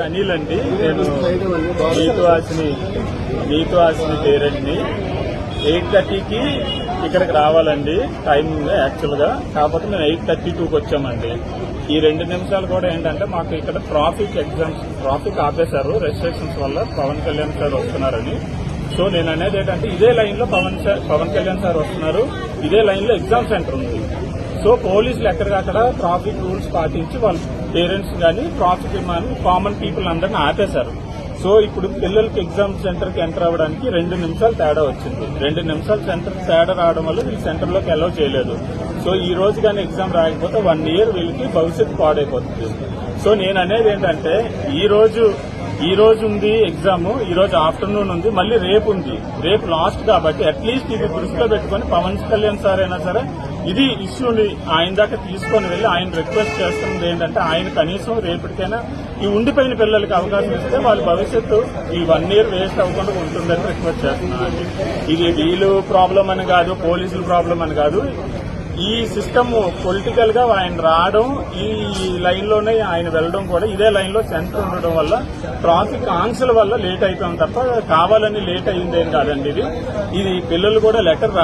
అనిల్ అండి, నేను నీతు హాసిని పేరెంట్ ని. 8:30కి ఇక్కడికి రావాలండి టైం యాక్చువల్ గా. కాకపోతే మేము 8:32కి వచ్చామండి. ఈ 2 నిమిషాలు కూడా ఏంటంటే మాకు ఇక్కడ ట్రాఫిక్ ఆపేశారు రెస్ట్రిక్షన్స్ వల్ల. పవన్ కళ్యాణ్ సార్ వస్తున్నారని. సో నేను అనేది ఏంటంటే ఇదే లైన్ లో పవన్ కళ్యాణ్ సార్ వస్తున్నారు, ఇదే లైన్ లో ఎగ్జామ్ సెంటర్ ఉంది. సో పోలీసులు ఎక్కడికక్కడ ట్రాఫిక్ రూల్స్ పాటించి వాళ్ళ పేరెంట్స్ కానీ ట్రాఫిక్ కామన్ పీపుల్ అందరినీ ఆపేశారు. సో ఇప్పుడు పిల్లలకి ఎగ్జామ్ సెంటర్ కి ఎంటర్ అవ్వడానికి 2 నిమిషాలు తేడా వచ్చింది. 2 నిమిషాలు సెంటర్ తేడా రావడం వల్ల వీళ్ళు సెంటర్ లోకి అలౌ చేయలేదు. సో ఈ రోజు కానీ ఎగ్జామ్ రాకపోతే 1 ఇయర్ వీళ్ళకి భవిష్యత్తు పాడైపోతుంది. సో నేను అనేది ఏంటంటే ఈ రోజు ఉంది ఎగ్జామ్, ఈ రోజు ఆఫ్టర్నూన్ ఉంది, మళ్ళీ రేపు ఉంది. రేపు లాస్ట్ కాబట్టి అట్లీస్ట్ ఇది దృష్టిలో పెట్టుకుని పవన్ కళ్యాణ్ సార్ అయినా సరే ఇది ఇష్యూని ఆయన దాకా తీసుకొని వెళ్లి ఆయన రిక్వెస్ట్ చేస్తున్నది ఏంటంటే ఆయన కనీసం రేపటికైనా ఈ ఉండిపోయిన పిల్లలకి అవకాశం ఇస్తే వాళ్ళ భవిష్యత్తు ఈ 1 ఇయర్ వేస్ట్ అవ్వకుండా ఉంటుందని రిక్వెస్ట్ చేస్తున్నాను. ఇది వీళ్ళు ప్రాబ్లం అని కాదు, పోలీసుల ప్రాబ్లం అని కాదు. ఈ సిస్టమ్ పొలిటికల్ గా ఆయన రావడం, ఈ లైన్ లోనే ఆయన వెళ్లడం కూడా ఇదే లైన్ లో సెంటర్ ఉండడం వల్ల ట్రాఫిక్ ఆంక్షల వల్ల లేట్ అయిపోయాం తప్ప కావాలని లేట్ అయిందేం కాదండి. ఇది పిల్లలు కూడా లెటర్